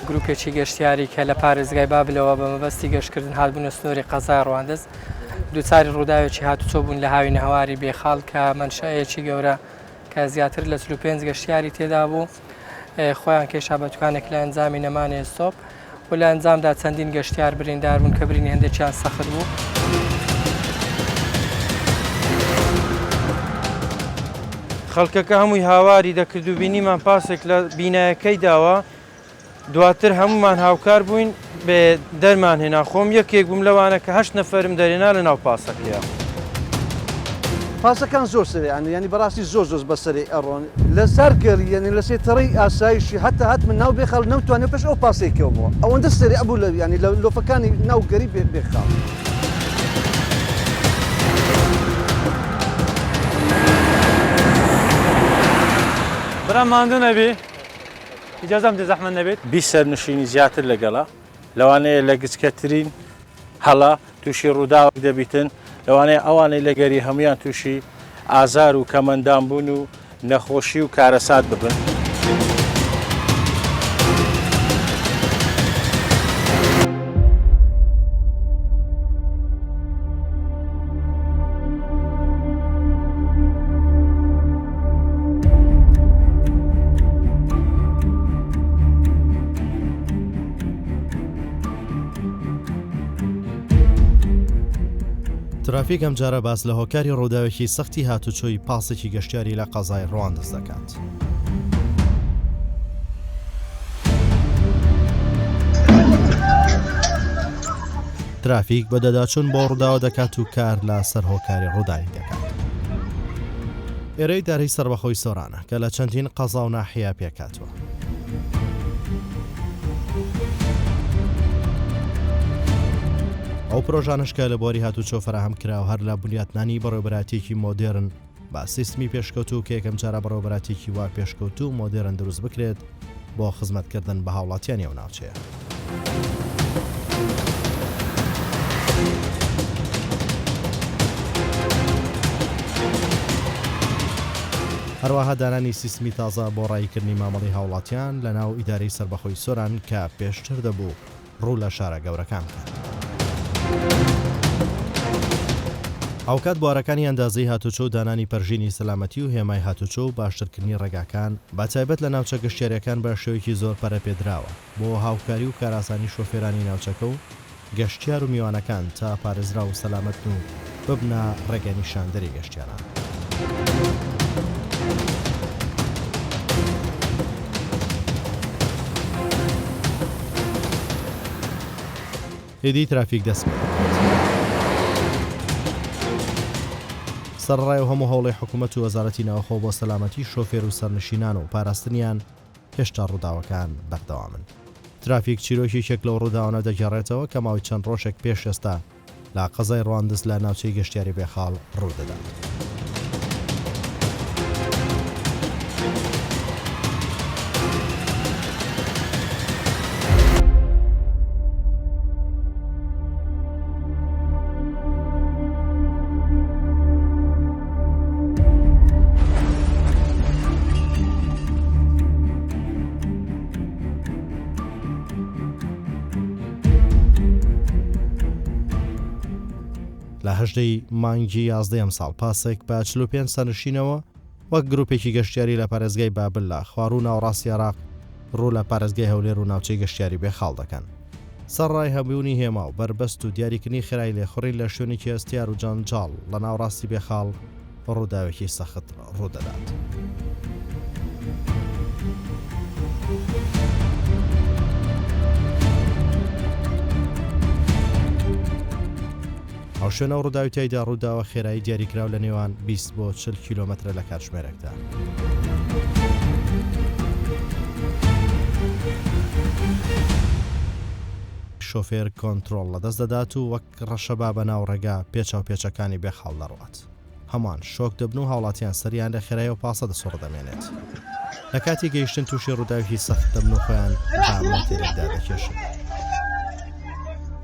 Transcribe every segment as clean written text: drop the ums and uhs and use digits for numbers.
گروپێکی گەشتیاری کە لە پارێزگای بابلەوە بە مەبەستی گەشتکردن هاتبوونە سنووری قەزای ڕەواندز دووچاری ڕووداوێکی هاتوچۆ بوون لە هاوینە هەواری بێخاڵ کە مەنشەیەکی گەورە کە زیاتر لە 35 گەشتیاری تێدا بوو خۆیان کێشا بە توکانێک لە ئەنجامی نەمانێ سۆپ و لە ئەنجامدا چەندین گەشتیار بریندار بوون کە برینی هەندێکیان سەخت بوو. خەڵکەکە هەمووی هاواری دەکرد و بینیمان پاسێک لە بینایەکەی داوە دواتر هەمومان هاوکار بووین بێ دەرمان هێنا خۆم یەکێک بووم لەوانە کە 8 نەفەرم دەرێنا لە ناو پاسەکەیە. پاسەکان زۆر سریعن ینی بەڕاستی زۆر بەسەری ئەڕۆن لە سەرگەڵی یعنی لە سێتەڕی ئاسایشی هەت من ناو بێخەڵ نەمتوانێت پێش ئەو پاسێکەوەمەوە ئەوەندە سریع بوو لە ینی لە لۆفەکانی ناوگەری بێخاڵ. برام ماندوو نەبی ئیجازەم دێ زەحمەت نەبێت 20 سەرنشینی زیاتر لەگەڵا لەوانەیە لە گچکەترین هەڵا تووشی ڕووداوە دەبیتن لەوانەیە ئەوانەی لەگەری هەمویان تووشی ئازار و کەمەندان بوون و نەخۆشی و کارەسات ببن. ترافیک ئەم جارە باس لە هۆکاری ڕووداوێکی سەختی هاتوچۆی پاسێکی گەشتیاری لە قەزای ڕەواندز دەکات. ترافیک بە دەداچوون بۆ ڕووداوە دەکات و کار لە سەر هۆکاری ڕووداوی دەکات. ئێرەی دارەی سەربەخۆی سۆرانە کە لە چەندین قەزا و ناحیا پێکاتوە. ئەو پرۆژانشکە لە بۆری هاتوچۆ فراهەم کرا و هەر لە بنیاتنانی بەڕێوەبەراتێکی مۆدێرن با سیستمی پێشکەوتو کە یەکەم جارە بەڕێوەبەراتێکی وا پێشکەوتو و مۆدێرن دروست بکرێت بۆ خزمەتکردن بە هاوڵاتیانی ئەو ناوچەیە. هەروەها دانانی سیستمی تازە بۆ ڕایکردنی مامەڵی هاوڵاتیان لە ناو ئیدارەی سەربەخۆی سۆران کە پێشتر دەبوو ڕوو لە شارە گەورەکان بکات. ئەوکات بوارەکانی ئەندازەی هاتوچۆ و دانانی پەرژینی سەلامەتی و هێمای هاتوچۆ و باشترکردنی ڕێگاکان با تایبەت لە ناوچە گەشتیاریەکان بە شێوەیەکی زۆر پەرەپێدراوە بۆ هاوکاری و کاراسانی شۆفێرانی ناوچەکە و گەشتیار و میوانەکان تا پارێزرا و سەلامەت و ببنە ڕێگە نیشاندەری گەشتیاران. هێدی ترافیک دەسمێت سەرڕای و هەموو هەوڵی حکوومەت و وەزارەتی ناوخۆ بۆ سەلامەتی شۆفێر و سەرنشینان و پاراستنیان هێشتا ڕووداوەکان بەردەوامن. ترافیک چیرۆکی شێک لەو ڕووداوانە دەگەڕێتەوە کە ماوەی چەند ڕۆژێک پێش ئێستا لە قەزای ڕەواندز لە ناوچەی گەشتیاری بێخاڵ ڕوودەدات. لە هەژدەی مانگی 11 ئەم ساڵ پاسێک بە 45 سەرنشینەوە وەک گروپێکی گەشتیاری لە پارێزگای بابل لە خوار و ناوەڕاستی عێراق ڕوو لە پارێزگای هەولێر و ناوچەی گەشتیاری بێخاڵ دەکەن. سەرڕای هەبوونی هێما و بربەست و دیاریکردنی خێرای لێخوڕی لە شوێنێکی ئەستیار و جانجاڵ لە ناوەڕاستی بێخاڵ ڕووداوێکی سەخت ڕوودەدات. ئەو شوێنە و ڕووداوی تایدا ڕووداوە خێرایی دیاریکراو لە نێوان 20 بۆ 40 کیلۆمەترە لە کاتژمێرێکدا. شۆفێر کۆنتڕۆڵ لەدەست دەدات و وەک ڕەشەبا بە ناو ڕێگا پێچاو پێچەکانی بێخاڵ دەڕوات. هەمان شۆک دەبن و هاوڵاتیان سەریان لە خێرایی و پاسە دەسوڕ دەمێنێت. لە کاتی گەیشتن تووشی ڕووداوی سەخت دەبن و خۆیان بامەتێرێکدا دەکێشن.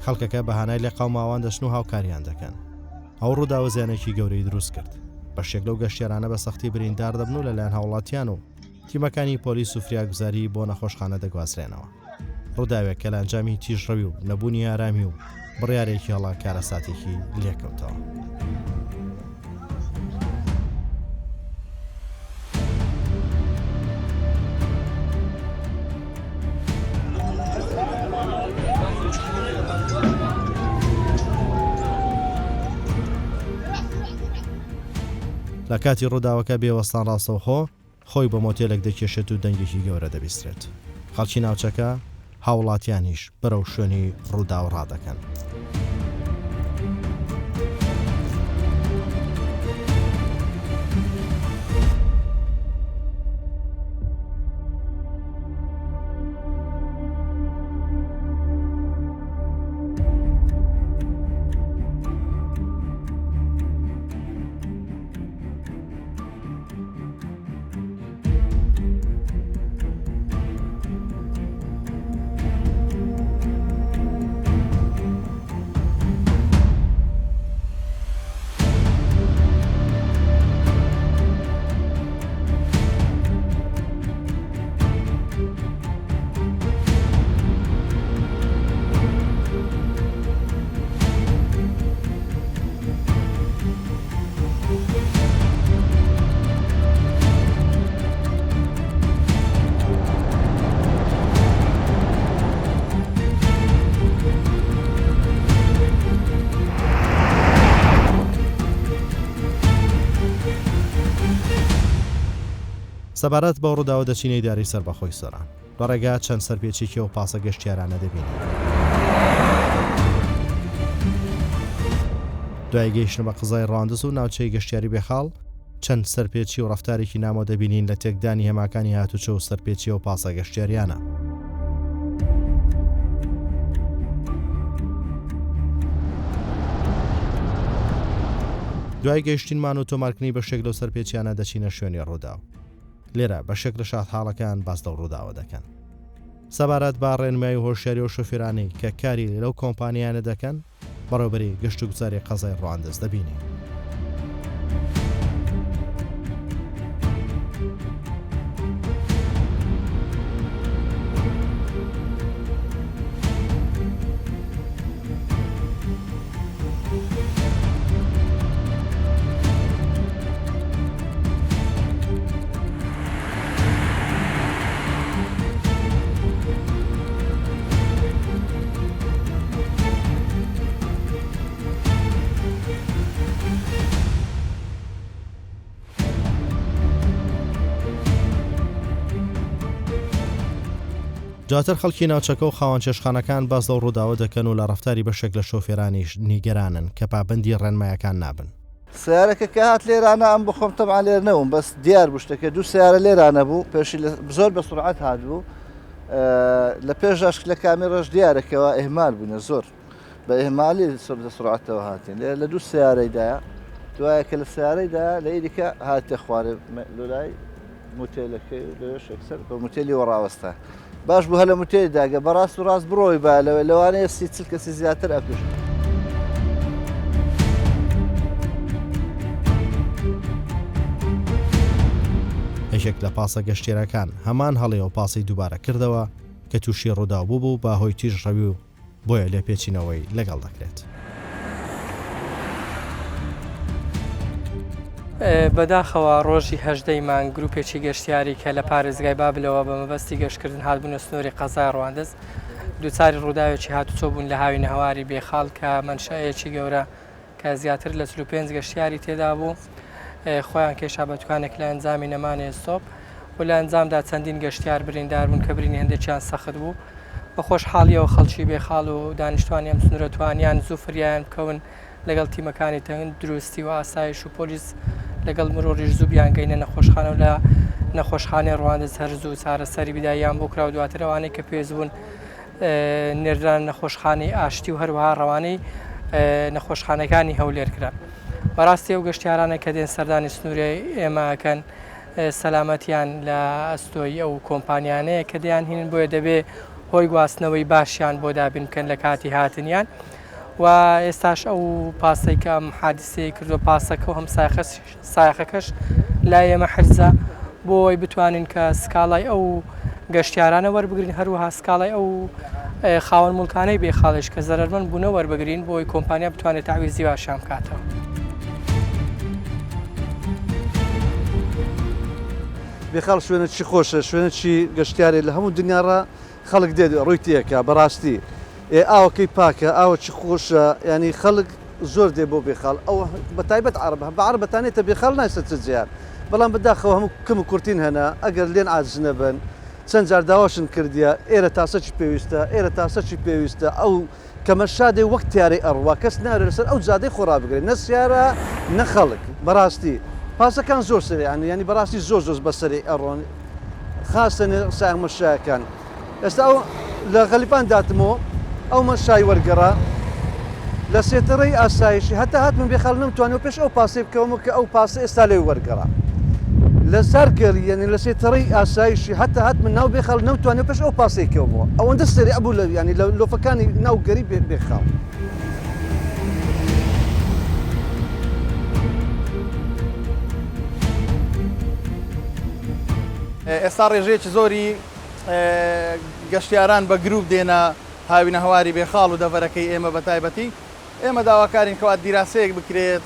خەڵکەکە بەهانای لە قاوماوان دەچن و هاوکاریان دەکەن. ئەو ڕووداوە زیانێکی گەورەی دروست کرد. بەشێک لەو گەشتیارانە بە سەختی بریندار دەبن و لەلایەن هاوڵاتیان و تیمەکانی پۆلیس و فریاگوزاری بۆ نەخۆشخانە دەگوازرێنەوە. ڕووداوێک کە لە ئەنجامی تیژڕەوی و نەبوونی ئارامی و بڕیارێکی هەڵا کارەساتێکی لێکەوتەوە. لە کاتی ڕووداوەکە بێوەستان ڕاستەوخۆ خۆی بە مۆتێلێک دەکێشێت و دەنگێکی گەورە دەبیسترێت. خەڵکی ناوچەکە هاوڵاتیانیش بەرەو شوێنی ڕووداو ڕادەکەن. سەبارەت بە ڕووداوە دەچینەی داری سەربەخۆی سەران لە ڕێگا چەند سەرپێچێکی و پاسە گەشتیارانە دەبینی. دوای گەیشتن بە قزای ڕاندز و ناوچەی گەشتیاری بێخاڵ چەند سەرپێچی و ڕەفتارێکی نامۆ دەبینین لە تێکدانی هێماکانی هاتوچە و سەرپێچی و پاسە گەشتیاریانە. دوای گەیشتینمان و تۆمارکردنی بە شێک لەو سەرپێچیانە دەچینە شوێنی ڕووداو. لێرە بە شێک لە شادحاڵەکان باس لەو ڕووداوە دەکەن. سەبارەت با ڕێنمایی و هۆشیاری و شۆفێرانی کە کاری لەو کۆمپانیانە دەکەن بەڕێوەبەری گەشت و گوزاری قەزای ڕواندز دەبینی. جاتر خەڵکی ناوچەکە و خاوەن چێشخانەکان باس لەو ڕووداوە دەکەن و لە ڕەفتاری بەشێک لە شۆفێرانیش نیگەرانن کە پابەندی ڕێنمایەکان نابن. سیارەکە کە هات لێرانە ئەم بخۆم تەمع لێر نەوم بەس دیار بوو شتەکە دوو سیارە لێرانە بوو پێشی زۆر بە سرعەت هات بوو لە پێشاش لە کامێرەش دیارەکەەوە ئێهمال بوونە زۆر بە ئێهمالی لە سرعەتەوە هاتین لە دوو سیارەیدایە دوایە کە لە سیارەیدا لە ئیدیکە هاتە خوارێ لای موتێلەکەی لەشێکسەر بە موتێلی وەڕاوەستا باش بوو هەلە موتێلیداگە بەڕاست و ڕاست بڕۆی با لەوانەیە سی چل کەسی زیاتر ئەکوش. هەشێک لە پاسە گەشتێرەکان هەمان هەڵێ و پاسی دووبارە کردەوە کە تووشی ڕوودا بوو بە هۆی تیژڕەوی و بۆیە لێ پێچینەوەی لەگەڵ دەکرێت. بەداخەوە ڕۆژی هەژدەی مانگ گروپێکی گەشتیاری کە لە پارێزگای بابلەوە بە مەبەستی گەشتکردن هاتبوونە سنووری قەزای ڕواندز دووچاری ڕووداوێکی هاتوچۆ بوون لە هاوینە هەواری بێخاڵ کە مەنشەیەکی گەورە کە زیاتر لە 35 گەشتیاری تێدا بوو خۆیان کێشا بە توانێک لە ئەنجامی نەمانێ سۆپ و لە ئەنجامدا چەندین گەشتیار بریندار بوون کە برینی هەندێکیان سەخت بوو بە خۆشحاڵیەوە خەڵکی بێخاڵ و دانیشتوانی ئەم سنوورە توانیان زوو فریان بکەون لەگەڵ تیمەکانی تەنگ دروستی و ئاسایش و پۆلیس لەگەڵ مرۆریش زوو بیانگەینە نەخۆشخانە و لە نەخۆشخانەی ڕواندز هەرزوو و چارەسەری بیداییان بۆ کرا و دواترەوانەی کە پێویست بوون نێردران نەخۆشخانەی ئاشتی و هەروەها ڕەوانەی نەخۆشخانەکانی هەولێر کرا. بەڕاستی ئەو گەشتیارانە کە دێن سەردانی سنووری ئێمەکەن سەلامەتیان لە ئەستۆی ئەو کۆمپانیانەیە کە دەیانهێنن بۆیە دەبێ هۆی گواستنەوەی باشیان بۆ دابین بکەن لە کاتی هاتنیان و ئێستاش ئەو پاسەی کە ئەم حادیسەی کردو پاسەکە و هەم سایەخەکەش لای ئێمە حرزە بۆی بتوانین کە سکاڵای ئەو گەشتیارانە وەربگرین هەروەها سکاڵای ئەو خاوەن مولکانەی بێخاڵش کە زەرمەند بوونە وەربگرین بۆی کۆمپانیا بتوانێت تاویزی واشام بکاتەوە. بێخاڵ شوێنە چی خۆشە شوێنە چی گەشتیارێ لە هەموو دنیاڕە خەڵک دێت ڕووی تێکە بەڕاستی ئاوەکەی پاکە ئاوە چی خۆشە ینی خەڵک زۆر دێ بۆ بێخاڵ ئەو بە تایبەت عربەتانێتە بێخاڵ نایسە چ جیار بەڵام بەداخەوە هەموو کەم و کورتین هەنا ئەگەر لێن ئاجز نەبن چەند جار داواشن کردیە ئێرە تاسەکی پێویستە ئێرە تاسەکی پێویستە ئەو کەمە شادێ وەک تیارەی ئەڕوا کەس نارێت لەسەر ئەو جادەی خۆڕا بگرێت نە سیارە نە خەڵک بەڕاستی پاسەکان زۆر سریعن ینی بەڕاستی زۆر بەسەری ئەڕۆن خاستە ساغ مەشایەکان ئێستا ئەو لە غەلیبان داتمەوە ئەو مەشای وەرگەڕا لە سێتەڕەی ئاسایشی هەتا هات من بێخاڵ نەمتوانێت پێش ئەو پاسێ بکەومە کە ئەو پاسە ئێستا لێ وەرگەڕا لە سەرگەڵی ینی لە سێتەڕەی ئاسایشی هەتا هات من ناو بێخاڵ نەمتوانێت پێش ئەو پاسەی کەومەوە ئەوەندە سریع بوو لە ینی لە لۆفەکانی ناوگەری بێخاڵ. ئێستا ڕێژەیەکی زۆری گەشتیاران بە گروپ دێنە هاوینە هەواری بێخاڵ و دەڤەرەکەی ئێمە بە تایبەتی ئێمە داواکارین کەوا دیراسەیەک بکرێت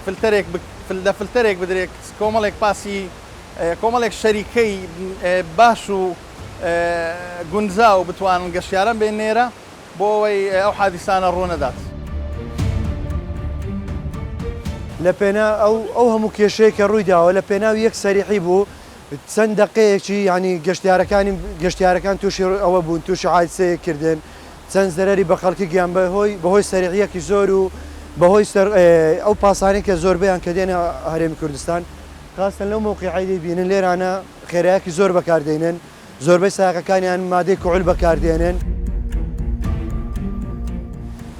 لە فلتەرێک بدرێت کۆمەڵێک پاسی کۆمەڵێک شەریکەی باش و گونجا و بتوانن گەشتیاران بێن نێرە بۆ ئەوەی ئەو حادیسانە ڕوونەدات. لە پێنا ئەو هەموو کێشەیە کە ڕووی داوە لە پێناوی یەک سەریحی بوو چەند دقەیەکی ینی گەشتیارەکان تووشی ئەوە بوون تووشی حادسەیە کردن چەند زەرەری بە خەڵکی گیان بەهۆی سەریحیەکی زۆر و بەهۆی ئەو پاسانی کە زۆربیان کە دێنە هەرێمی کوردستان خاستن لەو موقعی دەبینن لێرانە خێرایەکی زۆر بەکاردێنن زۆربەی ساقەکانیان مادەی کوعول بەکاردێنن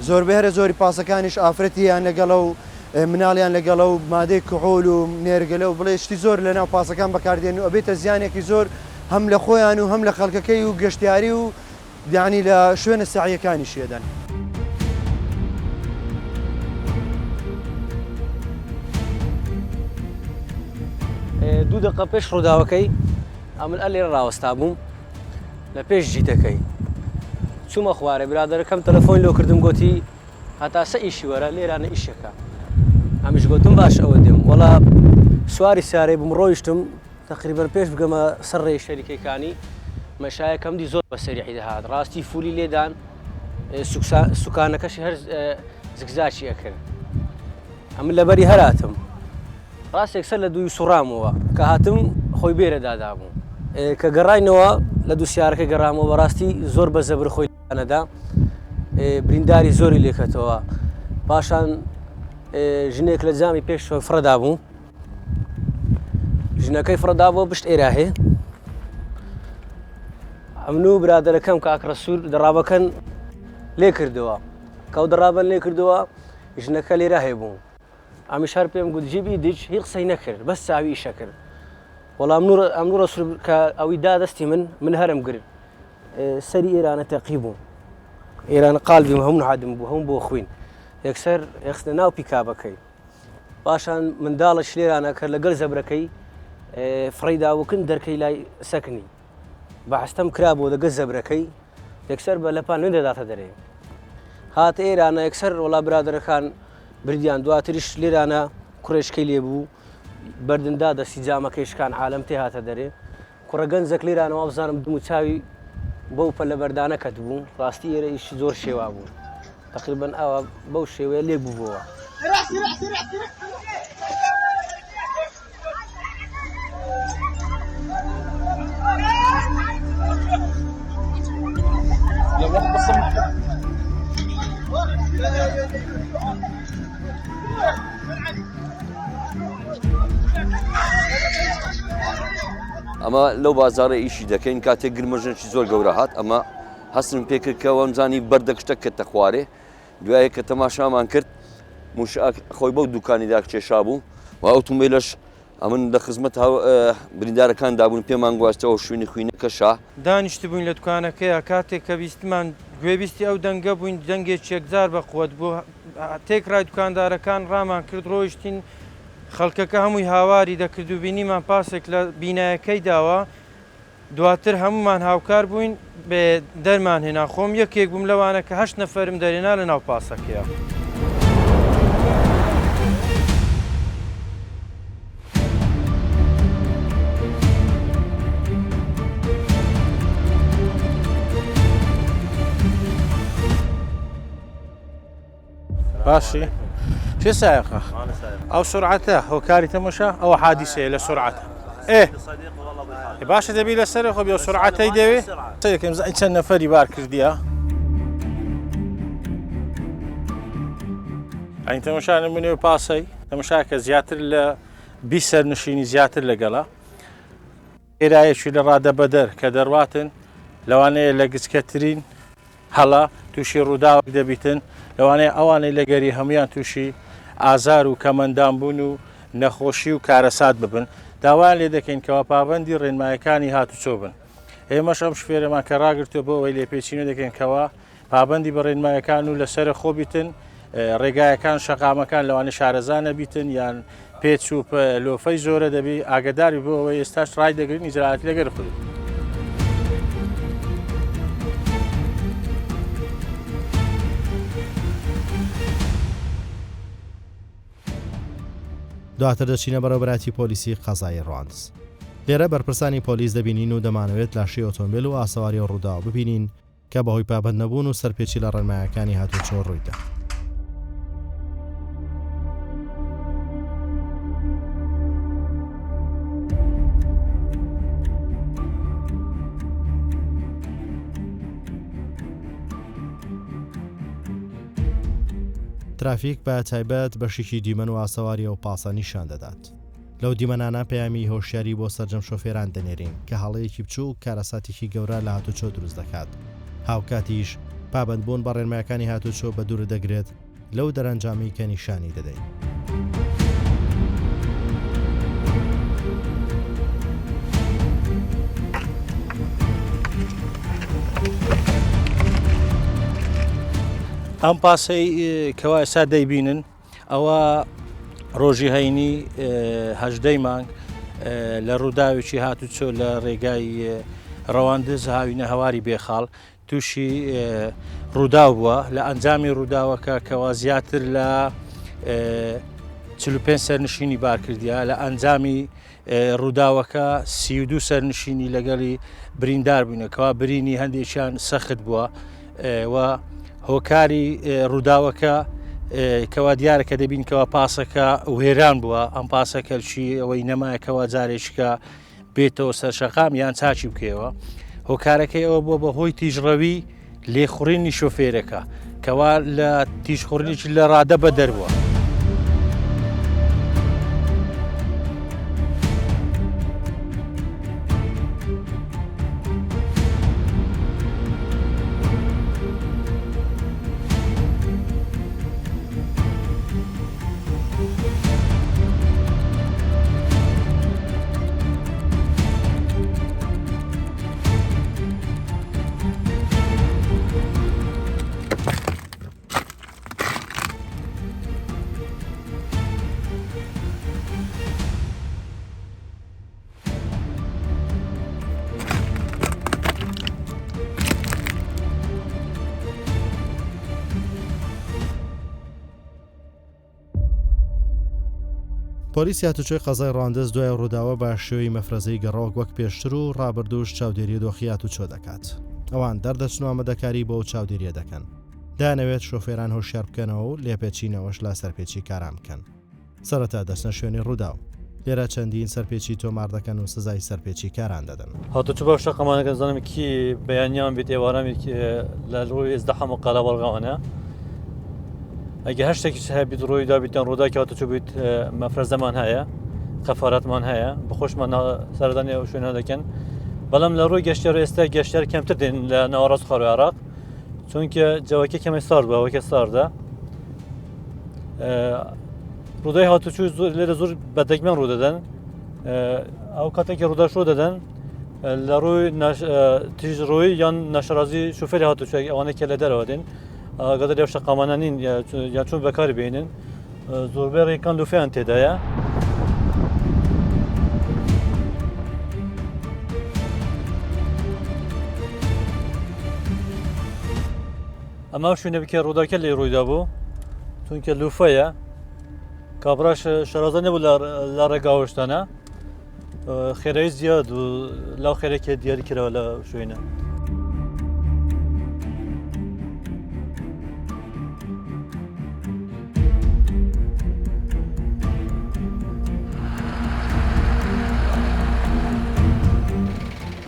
زۆربەی هەرە زۆری پاسەکانیش ئافرەتیان لەگەڵە و مناڵیان لەگەڵە و مادەی کوعول و نێرگەلە و بڵێ شتی زۆر لەناو پاسەکان بەکاردێن و ئەبێتە زیانێکی زۆر هەم لە خۆیان و هەم لە خەڵکەکەی و گەشتیاری و یانی لە شوێنە ساعیەکانی شێدەن. دوو دقە پێش ڕووداوەکەی ئەمن ئەلێ ڕاوەستا بووم لە پێش جیتەکەی چوومە خوارە برادەرەکەم تەلەفۆن لۆ کردم گوتی هەتا سە ئیشی وەرە لێرانە ئیشەکە ئەمیش گوتم باش ئەوە دێم وەڵا سواری سارەی بم ڕۆیشتم تقریبەن پێش بگەمە سەر ڕێی شەریکەکانی مەشایەکەم دی زۆر بە سەریحی دەهات ڕاستی فولی لێدان سوکانەکەشی هەر زگزاچی ئەکرد ئەمن لەبەری هەراتم ڕاستێک سەر لە دووی سوڕامەوە کە هاتم خۆی بێرە دادابوو کە گەڕاینەوە لە دووسیارەکە گەڕامەوە بەڕاستی زۆر بە زەبر خۆی لەنەدا برینداری زۆری لێکەتەوە پاشان ژنێک لە جامی پێش فرەدا بوو ژنەکەی فرەدابووە بشت ئێراهێ ئەمن و برادەرەکەم کاکرە سوور دەڕابەکەن لێ کردەوە کەو دەڕابەن لێ کردەوە ژنەکە لێرە هەیە بوو ئەمیش هەر پێم گوت جیبی دیچ هیچ قسەی نەکرد بەس چاوی ئیشە کرد وەڵام ئەم ڕەسوول کە ئەوی دادەستی من هەرم گرت سەری ئێرانە تەقی بوو ئێرانە قالبی هەموو حادم بوو هەموو بۆ خوین یەکسەر یخستە ناو پیکابەکەی پاشان منداڵش لێرانە کرد لەگەڵ زەبرەکەی فڕیداوەکن دەرکەی لای سەکنی بەحستەم کرابەوە لەگەڵ زەبرەکەی یەکسەر بە لەپان نەدەداتە دەرێ هاتە ئێرانە یەکسەر وەڵا برادەرەکان بردیان دواتریش لێرانە کوڕێشکەی لێبوو بەردندا دەستی جامەکەیشکان عالم تێ هاتە دەرێ کوڕە گەنجێک لێرانەوە بزانم دم و چاوی بەو پەلە بەردانە کەت بوو ڕاستی ئێرە ئیشی زۆر شێوا بوو تقریبەن ئەوە بەو شێوەیە لێ بووبەوە ئەمە لەو بازارە ئیشی دەکەین کاتێک گرمەژنێکی زۆر گەورە هات ئەمە هەستم پێکرد کەەوە ئەمزانی بەردەکشتە کەتە خوارێ دوایە کە تەماشامان کرد خۆی بەو دوکانیدا کێشا بوو و ئۆتۆمبیلەش ئەمن لە خزمەت بریندارەکان دابوون پێمان گواستەوە شوێنی خوینەکەشا دانیشت بووین لە دوکانەکەیە کاتێک کە بیستمان گوێبیستی ئەو دەنگە بووین دەنگێک یەکجار بە قووەت بوو تێکڕای دوکاندارەکان ڕامان کرد ڕۆیشتین خەڵکەکە هەمووی هاواری دەکرد و بینیمان پاسێک لە بینایەکەی داوە دواتر هەمومان هاوکار بووین بێ دەرمان هێنا خۆم یەکێک بووم لەوانە کە 8 نەفەرم دەرێنا لە ناو پاسەکەیە. باشي شو سائقة؟ أو سرعته هو كاري تمشى أو حادثة لسرعته. إيه باشا تبي لسرعة خو بيو سرعته يدوي. سيك إنسان نفري بارك ديا. يعني تمشى منو باسي تمشى كزياتر ل بيسر نشيني زياتر لقلا. إراية شو لرادة بدر كدرواتن لو أنا لقيت كترين هلا توشي رودا دبيتن لەوانەیە ئەوانەی لەگەری هەمویان تووشی ئازار و کەمەندانبوون و نەخۆشی و کارەسات ببن داوایان لێ دەکەین کەوا پابەندی ڕێنمایەکانی هاتوچۆ بن. ئێمەش ئەم شوێرەمان کە ڕاگرتووە بۆ ئەوەی لێپێچینە دەکەین کەوا پابەندی بە ڕێنمایەکان و لەسەر خۆ بیتن ڕێگایەکان شەقامەکان لەوانەیە شارەزانە بیتن یان پێچ و لۆفەی زۆرە دەبی ئاگداری بۆ ئەوەی ئێستاش ڕای دەگرین ئیجراعاتی لەگەر خودت. دواتر دەچینە بەڕێوەبەتی پۆلیسی قەزای ڕواندز. لێرە بەرپرسانی پۆلیس دەبینین و دەمانەوێت لاشی ئۆتۆمبیل و ئاسەواری ڕوودا ببینین کە بەهۆی پابەند نەبوون و سەرپێچی لە ڕێنمایەکانی هاتوچۆ ڕوویدا. ترافیک بە تایبەت بەشێکی دیمەن و ئاسەواری و پاسە نیشان دەدات. لەو دیمەنانە پەیامی هۆشیاری بۆ سەرجەم شۆفێران دەنێرین کە هەڵەیەکی بچوو کارەساتێکی گەورە لە هاتوچۆ دروست دەکات. هاوکاتیش پابەندبوون بە ڕێنمایەکانی هاتوچۆ بە دوور دەگرێت لەو دەرەنجامی کە نیشانی دەدەین. ئەم پاسەی کەوا ئێستا دەیبینن ئەوە ڕۆژی هەینی هەژدەی مانگ لە ڕووداوێکی هاتوچۆ لە ڕێگای ڕەواندز هاوینە هەواری بێخاڵ تووشی ڕووداو بووە لە ئەنجامی ڕووداوەکە کەوا زیاتر لە 45 سەرنشینی بارکردیا لە ئەنجامی ڕووداوەکە 32 سەرنشینی لەگەڵی بریندار بوونەکەوا برینی هەندێکیان سەخت بووە و هۆکاری ڕووداوەکە کەوا دیارەکە دەبین کەوا پاسەکە وێران بووە ئەم پاسەکەلشی ئەوەی نەمایەکەوە جارێککە بێتەوە سەرشەقام یان چاچی بکەوە هۆکارەکەی ئەوە بۆ بەهۆی تیژڕەوی لێخوڕینی شۆفێرەکە کەوا لە تیژخوڕنیی لە ڕادە بە دەربووە. پۆلیسی هاتوچۆی قەزای ڕواندز دوای ڕووداوە بە شێوەی مەفرەزەی گەڕۆک وەک پێشتر و ڕابردوش چاودێری دۆخی هاتوچۆ دەکات. ئەوان دەردەچن و ئامادەکاری بۆ چاودێریە دەکەن. دانەوێت شۆفێران هۆشیار بکەنەوە و لێپێچینەوەش لا سەرپێچی کاران بکەن. سەرەتا دەچنە شوێنی ڕووداو. لێرە چەندین سەرپێچی تۆمار دەکەن و سزای سەرپێچی کاران دەدەن. هاتوچۆ بە شەقەمانەکە زانم کی بەیانیان بێت ئێوارەمی لە ڕووی ئێزدەحەم و قەڵە بەڵغاوانە ئەگە هەشتێکی هەبیت ڕۆی دابیتیان ڕووداکی هاتوچۆ بیت مەفرەزەمان هەیە خەفارەتمان هەیە بەخۆشمان سەردانی ئەو شوێنە دەکەن بەڵام لە ڕووی گەشتیار ئێستا گەشتیار کەمتر دێن لە ناوەڕاست خاڕۆی عێراق چونکە جەوەکە کەمەی سارد بووە ئەوەکە ساردە ڕوودای هاتوچۆ لێرە زۆر بەدەگمەن ڕوو دەدەن ئەو کاتێکی ڕووداش ڕوو دەدەن لە ڕووی تیژڕۆیی یان نەشەرازی شوفێری هاتوچۆ ئەوانەی کە لە دەرەوە دێن ئەگەدە لێو شەقامانە نین یا چۆن بەکاری بێنن زۆربەی ڕێکان لوفیان تێدایە ئەمە شوێنە بکە ڕووداکە لێ ڕوویدا بوو چونکە لوفەیە کابراش شارازە نەبوو لە ڕێگاوەشتانە خێرایی زیاد و لاو خێرێکی دیاری کراوە لە شوێنە.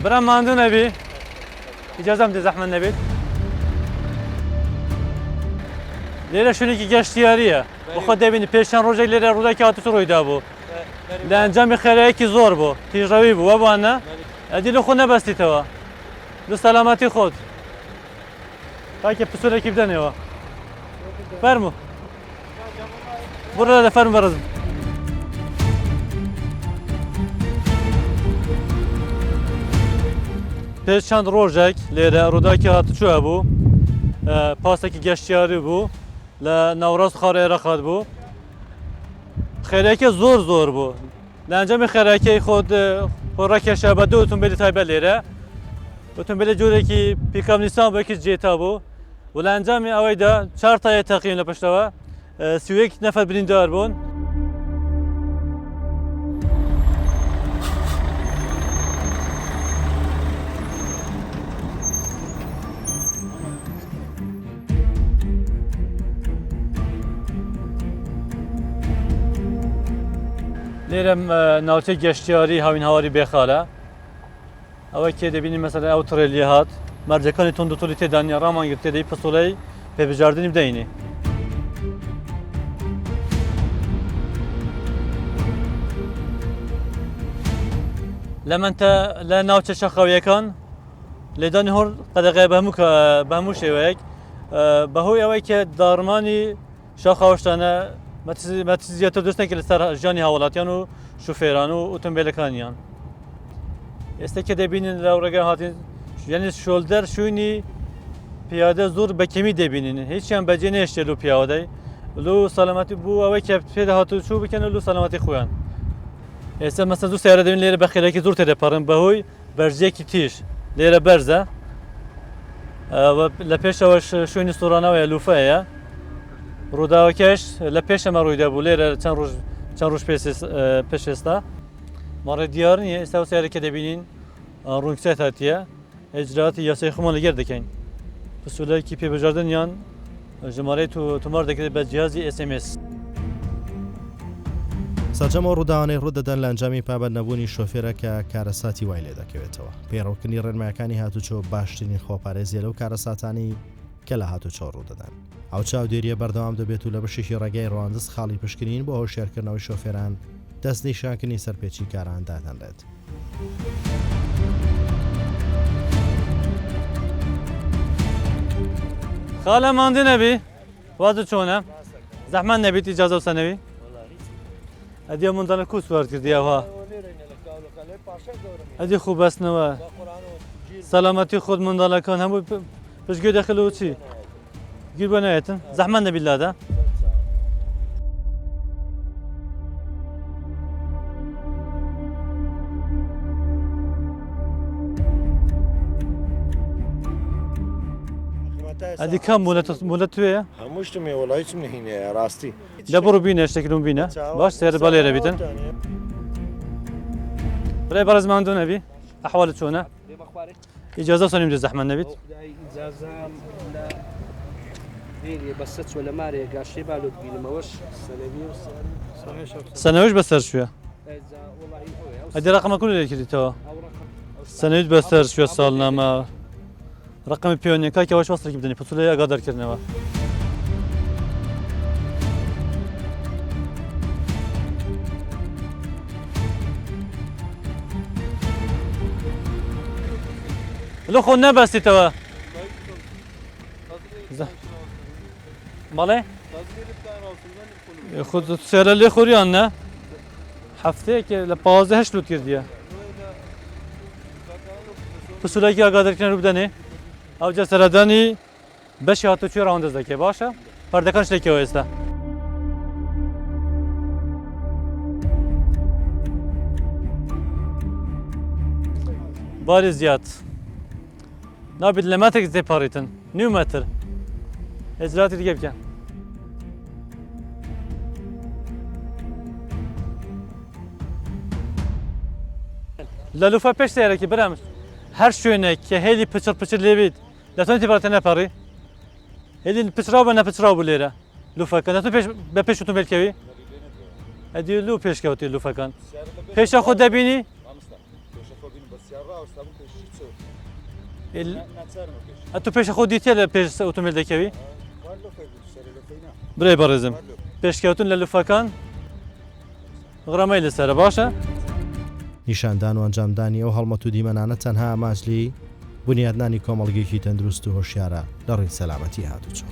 برام ماندوو نەبی ئیجازەم دێ زەحمەت نەبێت. لێرە شوێنێکی گەشتیاریە بخۆ دەبینی پێشیان ڕۆژێک لێرە ڕووداکی هاتووە ڕوویدا بوو لە ئەنجامی خێرایەکی زۆر بوو تیژەوی بوو وەبوانە ئەدی لە خۆ نەبەستیتەوە لە سەلامەتی خۆت تاکە پسوولێکی بدەنێەوە فەرموو بڕە لە فەرم بەڕزم. پێش چەند ڕۆژێک لێرە ڕووداکی هاتوچووە بوو پاسێکی گەشتیاری بوو لە ناوڕاست خاڕ عێراقات بوو خێرایەکی زۆر بوو لە ئەنجامی خێرایەکەی خۆت ڕەکێشە بە دوو ئۆتۆمبیلی تایبەت لێرە ئۆتۆمبیلە جۆرێکی پیکاپ نیسان بۆیەکی جێتا بوو و لە ئەنجامی ئەوەیدا 4 تایە تەقین لە پشتەوە 31 نەفەر بریندار بوون. لێرە ناوچەی گەشتیاری هاوین هاواری بێخالە ئەوە کێ دەبینی مەسەلا ئەو تڕێلیە هات مەرجەکانی تۆندوتۆلی تێدانیا ڕامانگرت تێدەی پسۆلەی پێبژاردننی بدەینێ. لە منتە لە ناوچە شەخاویەکان لێدانی هۆر قەدەغای بە هەموو شێوەیەک بەهۆی ئەوەی کە داڕمانی شاخاوشتانە مەتزیەتە دەستێکی لەسەر ژیانی هاوڵاتیان و شوفێران و ئۆتۆمبیلەکانیان. ئێستا کە دەبینین لەو ڕێگا هاتین یعنی شۆلدەر شوێنی پیادە زۆر بەکەمی دەبینین هیچیان بەجێ نێشتێ لە پیاوەدەی لە سەلامەتی بوو ئەوەی کە پێدا هاتوچوو بکەن لە سەلامەتی خۆیان. ئێستا مەسە دوو سیارە دەبین لێرە بە خێرەکی زۆر تێدەپەڕن بەهۆی بەرزێکی تیژ لێرە بەرزە لە پێشەوەش شوێنی سۆرانەوەیە لوفەیە ڕووداوەکەش لە پێشەمە ڕوویدا بوو لێرە چەند ڕۆژ پێش ئێستا مەڕێ دیار نیە ئێستا و سیارێکە دەبینین ڕوونکسێت هاتیە ئەجراتی یاسای خۆمان لەگەر دەکەین پسوولەیەکی پێبژاردنیان ژمارەی تومار دەکرێت بە جیازی SMS. سەرجەمەوە ڕووداوانەی ڕوودەدەن لە ئەنجامی پابەت نەبوونی شۆفێرە کە کارەساتی وای لێ دەکەوێتەوە. پەیڕەوکردنی ڕێنمایەکانی هاتوچۆ باشترین خۆپارێزیە لەو کارەساتانی کە لە هاتوچۆ ڕوودەدەن. ئەو چاودێریە بەردەوام دەبێت و لە بەشێکی ڕێگای ڕواندز خاڵی پشکنین بۆ هۆشیارکردنەوەی شۆفێران دەست نیشانکردنی سەرپێچی کاران دادەنرێت. خاڵە ماندوو نەبی وازت چۆنە زەحمەت نەبێت ئیجازە و سەنەوی ئەدی منداڵە کو سوار کردیەوە ئەدی خوب بەستنەوە سەلامەتی خۆت منداڵەکان هەموو پشتگوێ دەخلەوە چی گیر بۆ نایەتن زەحمەت نەبی لادا. ئەدی کام مولە توێە هەموو شتم وڵی چم نهینەیە ڕاستی لە بڕ بینە شتێکم بینە باش سێر بە لێرە بیتن برای بەڕێز ماندوو نەبی ئەحواڵت چۆنە ئیجازە سەنیم دێ زەحمەت نەبیت بەسە چۆ لە مارێ گاشتەی بالوت بینمەوەش سەنەوەش بەسەر شوێ ئەدی ڕقمە کوون لێ کردیتەوە سەنەویت بەسەر شوێ ساڵنامە ڕقمی پێوەنیە کاکەوەش وەستێکی بدەنی پسوولەی ئاگادارکردنەوە. لە خۆ نەبەستیتەوە بەڵێ خود سێرە لێ خوریان نە هەفتەیەکێ لە 15 لوت کردیە پسوولەیەکی ئاگادارکردن بدەنێ ئەو جە سەردانی بەشی هاتوچوی ڕاوەندەز دەکێ باشە پەردەکان شتێکەوە ئێستا باری زیاد نابێت لە مەتێک تێپەڕیتن 9 مەتر ئێزراتی دیگە بکەن لە لوفە پێش سیارێکی برامش هەر شوێنێک کە هێلی پچر پچر لێبێت دەتوانێت تێباتە نەپەڕی هێلی پچراو بە نەپچراو بوو لێرە لوفەکە دەتوان بە پێش ئۆتۆمبیلکەوی ئەدی لوو پێشکەوتی لوفەکان پێشە خۆ دەبینی ئەتو پێشە خۆ دیتێ لە پێش ئۆتۆمبیل دەکەوی برێ بەڕێزم پێشکەوتن لە لوفەکان غڕەمەی لەسەرە باشە نیشاندان و ئەنجامدانی ئەو هەڵمەت و دیمەنانە تەنها ئاماژلی بنیادنانی کۆمەڵگەیەکی تەندروست و هۆشیارە لە ڕێی سەلامەتی هاتوچۆ.